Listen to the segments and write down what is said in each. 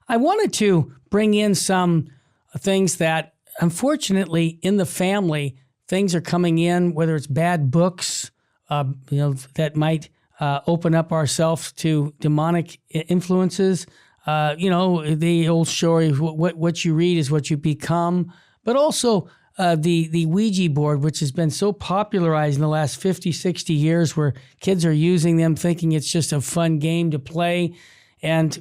I wanted to bring in some things that, unfortunately, in the family, things are coming in, whether it's bad books, that might open up ourselves to demonic influences. The old story, what you read is what you become, but also the Ouija board, which has been so popularized in the last 50, 60 years, where kids are using them thinking it's just a fun game to play. And,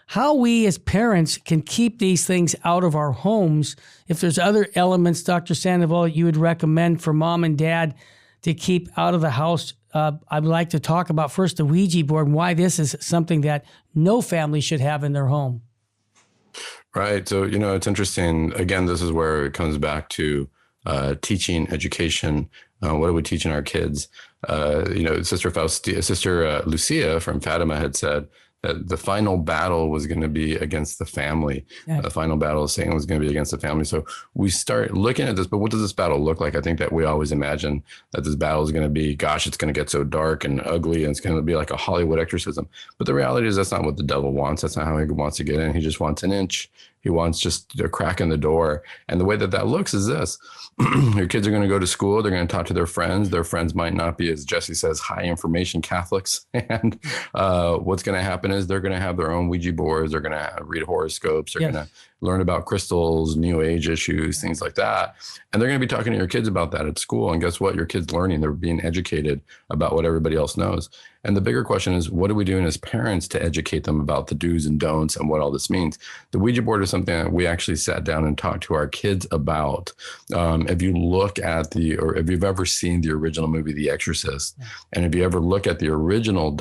how we as parents can keep these things out of our homes. If there's other elements, Dr. Sandoval, you would recommend for mom and dad to keep out of the house, I'd like to talk about first the Ouija board and why this is something that no family should have in their home. Right. So, it's interesting. Again, this is where it comes back to teaching, education. What are we teaching our kids? Sister Lucia from Fatima had said that the final battle was going to be against the family. Yeah. The final battle of Satan was going to be against the family. So we start looking at this, but what does this battle look like? I think that we always imagine that this battle is going to be, gosh, it's going to get so dark and ugly and it's going to be like a Hollywood exorcism. But the reality is that's not what the devil wants. That's not how he wants to get in. He just wants an inch. He wants just a crack in the door. And the way that looks is this. Your kids are going to go to school. They're going to talk to their friends. Their friends might not be, as Jesse says, high information Catholics. And what's going to happen is they're going to have their own Ouija boards. They're going to read horoscopes. They're going to learn about crystals, new age issues, things like that. And they're going to be talking to your kids about that at school. And guess what? Your kids learning, they're being educated about what everybody else knows. And the bigger question is, what are we doing as parents to educate them about the do's and don'ts and what all this means? The Ouija board is something that we actually sat down and talked to our kids about. If you look at or if you've ever seen the original movie, The Exorcist, and if you ever look at the original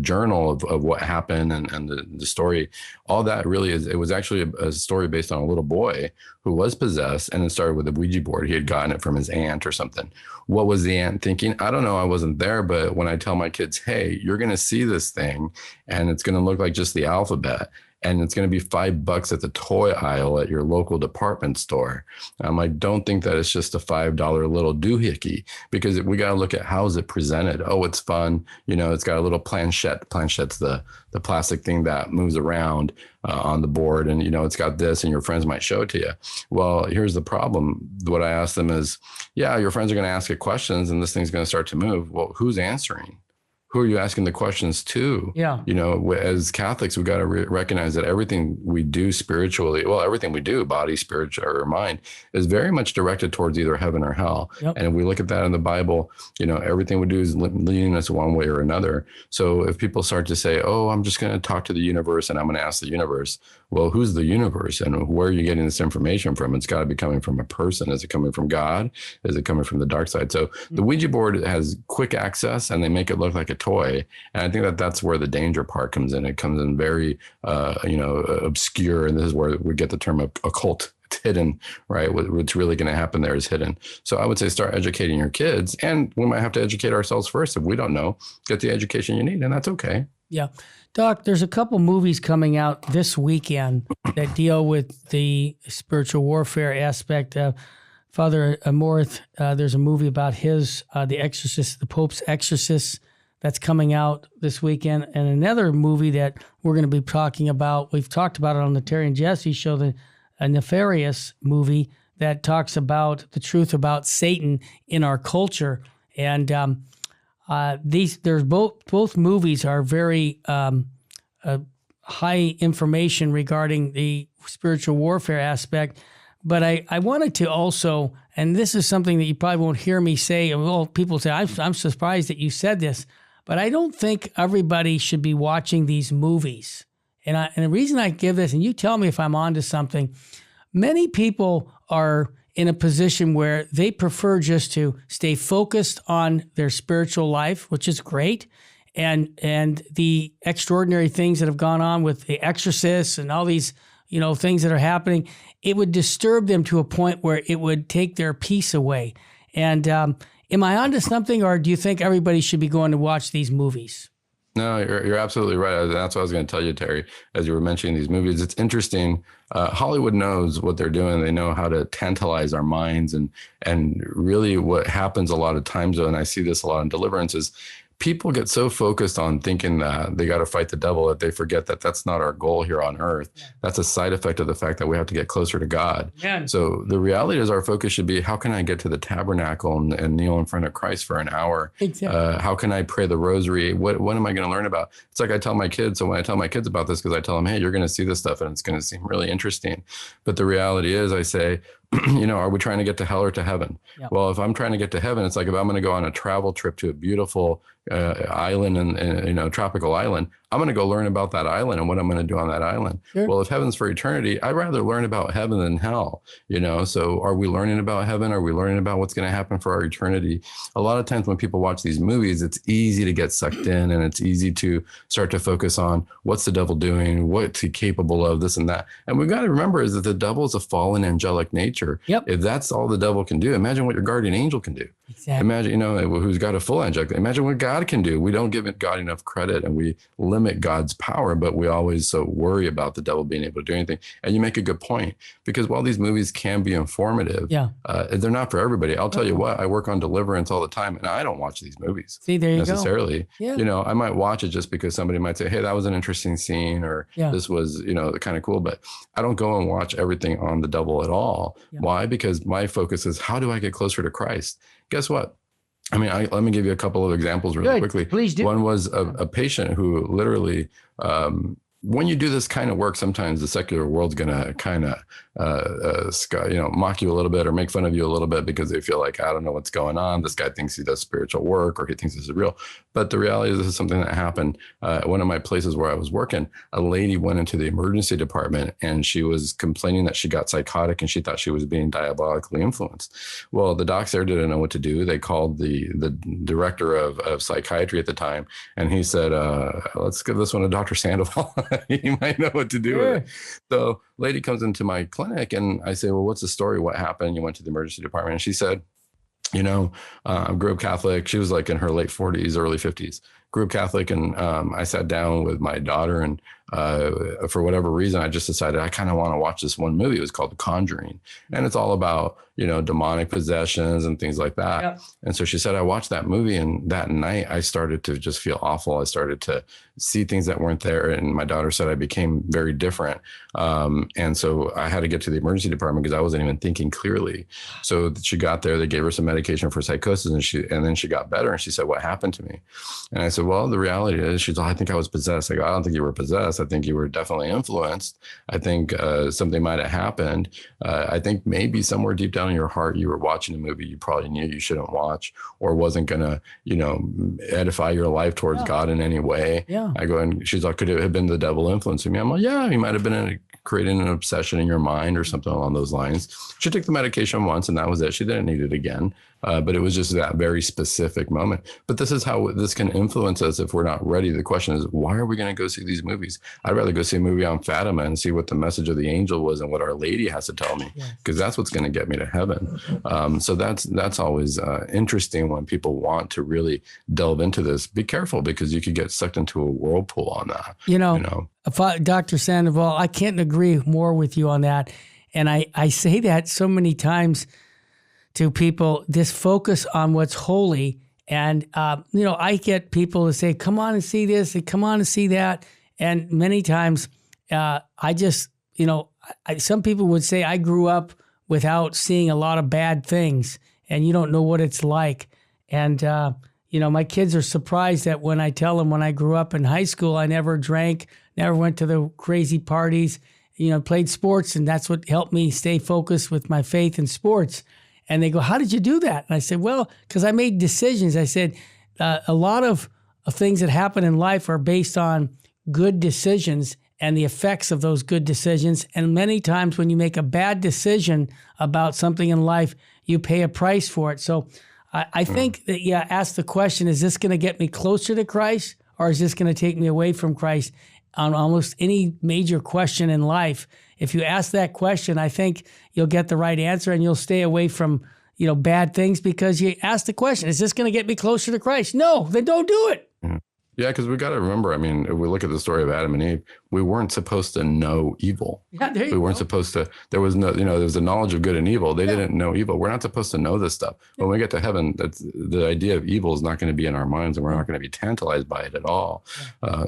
journal of what happened and the story, all that really is, it was actually a story based on a little boy who was possessed, and it started with a Ouija board. He had gotten it from his aunt or something. What was the aunt thinking? I don't know. I wasn't there. But when I tell my kids, hey, you're going to see this thing and it's going to look like just the alphabet, and it's going to be $5 at the toy aisle at your local department store. I'm like, don't think that it's just a $5 little doohickey, because we got to look at how is it presented. Oh, it's fun. It's got a little planchette. Planchette's the plastic thing that moves around on the board. And, it's got this, and your friends might show it to you. Well, here's the problem. What I ask them is, yeah, your friends are going to ask you questions and this thing's going to start to move. Well, who's answering? Who are you asking the questions to? Yeah. As Catholics, we've got to recognize that everything we do spiritually, everything we do, body, spirit, or mind, is very much directed towards either heaven or hell. Yep. And if we look at that in the Bible, everything we do is leading us one way or another. So if people start to say, oh, I'm just going to talk to the universe and I'm going to ask the universe, well, who's the universe and where are you getting this information from? It's got to be coming from a person. Is it coming from God? Is it coming from the dark side? So the Ouija board has quick access and they make it look like a toy. And I think that's where the danger part comes in. It comes in very, obscure. And this is where we get the term occult. It's hidden, right? What's really going to happen there is hidden. So I would say start educating your kids, and we might have to educate ourselves first. If we don't know, get the education you need, and that's okay. Yeah. Doc, there's a couple movies coming out this weekend that deal with the spiritual warfare aspect. Father Amorth, there's a movie about The Exorcist, the Pope's Exorcist, that's coming out this weekend. And another movie that we're going to be talking about, we've talked about it on the Terry and Jesse show, a Nefarious movie that talks about the truth about Satan in our culture. And both movies are very high information regarding the spiritual warfare aspect. But I wanted to also, and this is something that you probably won't hear me say, well, people say, I'm surprised that you said this, but I don't think everybody should be watching these movies. And the reason I give this, and you tell me if I'm onto something, many people are in a position where they prefer just to stay focused on their spiritual life, which is great, and the extraordinary things that have gone on with The Exorcist and all these things that are happening. It would disturb them to a point where it would take their peace away. And am I onto something, or do you think everybody should be going to watch these movies? No, you're absolutely right. That's what I was going to tell you, Terry, as you were mentioning these movies. It's interesting. Hollywood knows what they're doing. They know how to tantalize our minds. And really what happens a lot of times, and I see this a lot in deliverance, is people get so focused on thinking that they got to fight the devil that they forget that that's not our goal here on earth. That's a side effect of the fact that we have to get closer to God. Yeah. So the reality is our focus should be, how can I get to the tabernacle and kneel in front of Christ for an hour? Exactly. How can I pray the rosary? What am I going to learn about? It's like I tell my kids. So when I tell my kids about this, because I tell them, hey, you're going to see this stuff and it's going to seem really interesting. But the reality is, I say, are we trying to get to hell or to heaven? Yep. Well, if I'm trying to get to heaven, it's like, if I'm going to go on a travel trip to a beautiful island and tropical island, I'm going to go learn about that island and what I'm going to do on that island. Sure. Well, if heaven's for eternity, I'd rather learn about heaven than hell. So are we learning about heaven? Are we learning about what's going to happen for our eternity? A lot of times when people watch these movies, it's easy to get sucked in, and it's easy to start to focus on what's the devil doing, what's he capable of, this and that. And we've got to remember is that the devil is a fallen angelic nature. Yep. If that's all the devil can do, imagine what your guardian angel can do. Exactly. Imagine, who's got a full angelic. Imagine what God can do. We don't give God enough credit, and we limit God's power, but we always so worry about the devil being able to do anything. And you make a good point, because while these movies can be informative, they're not for everybody. I'll tell you what, I work on deliverance all the time, and I don't watch these movies. See, there you necessarily. go. Yeah. I might watch it just because somebody might say, hey, that was an interesting scene, or this was, kind of cool, but I don't go and watch everything on the devil at all. Yeah. Why? Because my focus is, how do I get closer to Christ? Guess what? Let me give you a couple of examples really quickly. Please do. One was a patient who literally, when you do this kind of work, sometimes the secular world's going to kind of, mock you a little bit or make fun of you a little bit, because they feel like, I don't know what's going on. This guy thinks he does spiritual work, or he thinks this is real. But the reality is, this is something that happened. One of my places where I was working, a lady went into the emergency department, and she was complaining that she got psychotic, and she thought she was being diabolically influenced. Well, the docs there didn't know what to do. They called the director of psychiatry at the time, and he said, let's give this one to Dr. Sandoval. He might know what to do with it. So lady comes into my clinic, and I say, well, what's the story? What happened? You went to the emergency department. And she said, I grew up Catholic. She was like in her late 40s, early 50s. Grew up Catholic, and I sat down with my daughter, and for whatever reason, I just decided I kind of want to watch this one movie. It was called The Conjuring, and it's all about demonic possessions and things like that. Yep. And so she said, I watched that movie, and that night I started to just feel awful. I started to see things that weren't there, and my daughter said I became very different. And so I had to get to the emergency department because I wasn't even thinking clearly. So she got there, they gave her some medication for psychosis, and then she got better. And she said, what happened to me? And I said, well, the reality is, she's, I think I was possessed. I go, I don't think you were possessed. I think you were definitely influenced. I think something might have happened. I think maybe somewhere deep down in your heart, you were watching a movie you probably knew you shouldn't watch, or wasn't going to, edify your life towards God in any way. Yeah. I go, and she's like, could it have been the devil influencing me? I'm like, yeah, he might have been creating an obsession in your mind or something along those lines. She took the medication once, and that was it. She didn't need it again. But it was just that very specific moment. But this is how this can influence us if we're not ready. The question is, why are we going to go see these movies? I'd rather go see a movie on Fatima and see what the message of the angel was and what Our Lady has to tell me, because that's what's going to get me to heaven. So that's always interesting when people want to really delve into this. Be careful, because you could get sucked into a whirlpool on that. Dr. Sandoval, I can't agree more with you on that. And I say that so many times to people, this focus on what's holy. And, I get people to say, come on and see this, and come on and see that. And many times I just, some people would say I grew up without seeing a lot of bad things, and you don't know what it's like. And, my kids are surprised that when I tell them when I grew up in high school, I never drank, never went to the crazy parties, played sports, and that's what helped me stay focused with my faith in sports. And they go, how did you do that? And I said, well, because I made decisions. I said, a lot of things that happen in life are based on good decisions and the effects of those good decisions. And many times when you make a bad decision about something in life, you pay a price for it. So I think that, ask the question, is this going to get me closer to Christ, or is this going to take me away from Christ? On almost any major question in life, if you ask that question, I think you'll get the right answer, and you'll stay away from, bad things, because you ask the question, is this going to get me closer to Christ? No, then don't do it. Yeah, because we got to remember, I mean, if we look at the story of Adam and Eve, we weren't supposed to know evil. Yeah, there you We weren't go. supposed to, there was no, there was a knowledge of good and evil. They didn't know evil. We're not supposed to know this stuff. When we get to heaven, that's, the idea of evil is not going to be in our minds, and we're not going to be tantalized by it at all.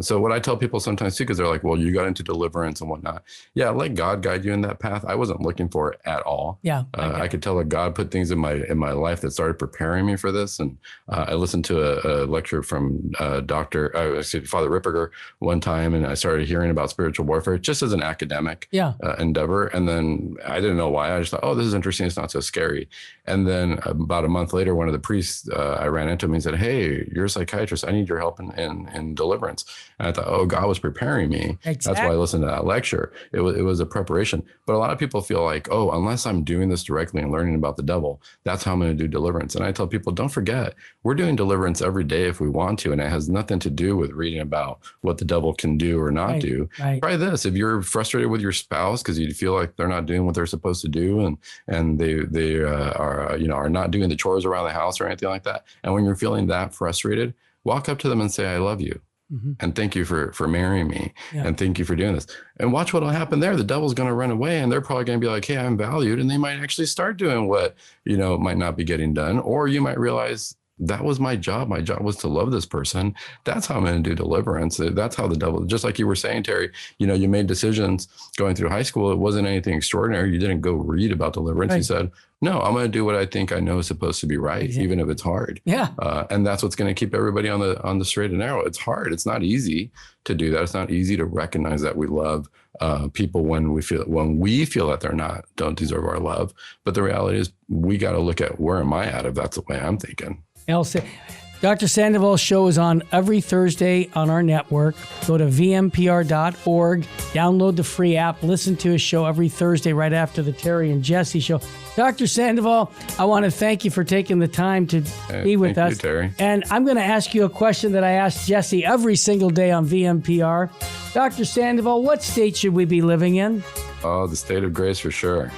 So what I tell people sometimes too, because they're like, well, you got into deliverance and whatnot. Yeah, let God guide you in that path. I wasn't looking for it at all. Yeah. I could tell that God put things in my life that started preparing me for this. And I listened to a lecture from Father Ripperger one time, and I started hearing about spiritual warfare just as an academic endeavor. And then I didn't know why. I just thought, oh, this is interesting. It's not so scary. And then about a month later, one of the priests, I ran into him and said, hey, you're a psychiatrist. I need your help in deliverance. And I thought, oh, God was preparing me. Exactly. That's why I listened to that lecture. It was a preparation. But a lot of people feel like, oh, unless I'm doing this directly and learning about the devil, that's how I'm going to do deliverance. And I tell people, don't forget, we're doing deliverance every day if we want to. And it has nothing to do with reading about what the devil can do or not do. Right. Try this. If you're frustrated with your spouse because you feel like they're not doing what they're supposed to do, and they are not doing the chores around the house or anything like that, and when you're feeling that frustrated, walk up to them and say, I love you. Mm-hmm. And thank you for marrying me. Yeah. And thank you for doing this. And watch what will happen there. The devil's going to run away, and they're probably going to be like, hey, I'm valued. And they might actually start doing what, might not be getting done. Or you might realize, that was my job. My job was to love this person. That's how I'm going to do deliverance. That's how the devil, just like you were saying, Terry, you made decisions going through high school. It wasn't anything extraordinary. You didn't go read about deliverance. Right. You said, no, I'm going to do what I think I know is supposed to be right, even if it's hard. Yeah. And that's what's going to keep everybody on the straight and narrow. It's hard. It's not easy to do that. It's not easy to recognize that we love people when we feel that don't deserve our love. But the reality is, we got to look at, where am I at, if that's the way I'm thinking. Dr. Sandoval's show is on every Thursday on our network. Go to vmpr.org, download the free app, listen to his show every Thursday right after the Terry and Jesse show. Dr. Sandoval, I want to thank you for taking the time to be with us. Thank you, Terry. And I'm going to ask you a question that I ask Jesse every single day on VMPR. Dr. Sandoval, what state should we be living in? Oh, the state of grace for sure.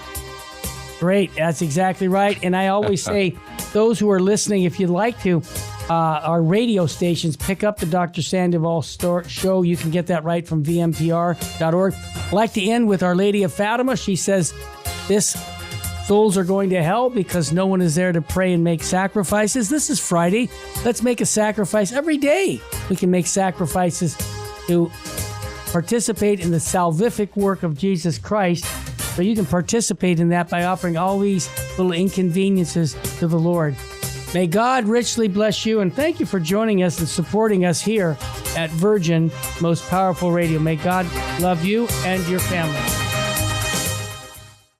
Great. That's exactly right. And I always say, those who are listening, if you'd like to, our radio stations, pick up the Dr. Sandoval show. You can get that right from vmpr.org. I'd like to end with Our Lady of Fatima. She says, souls are going to hell because no one is there to pray and make sacrifices. This is Friday. Let's make a sacrifice every day. We can make sacrifices to participate in the salvific work of Jesus Christ. So you can participate in that by offering all these little inconveniences to the Lord. May God richly bless you, and thank you for joining us and supporting us here at Virgin Most Powerful Radio. May God love you and your family.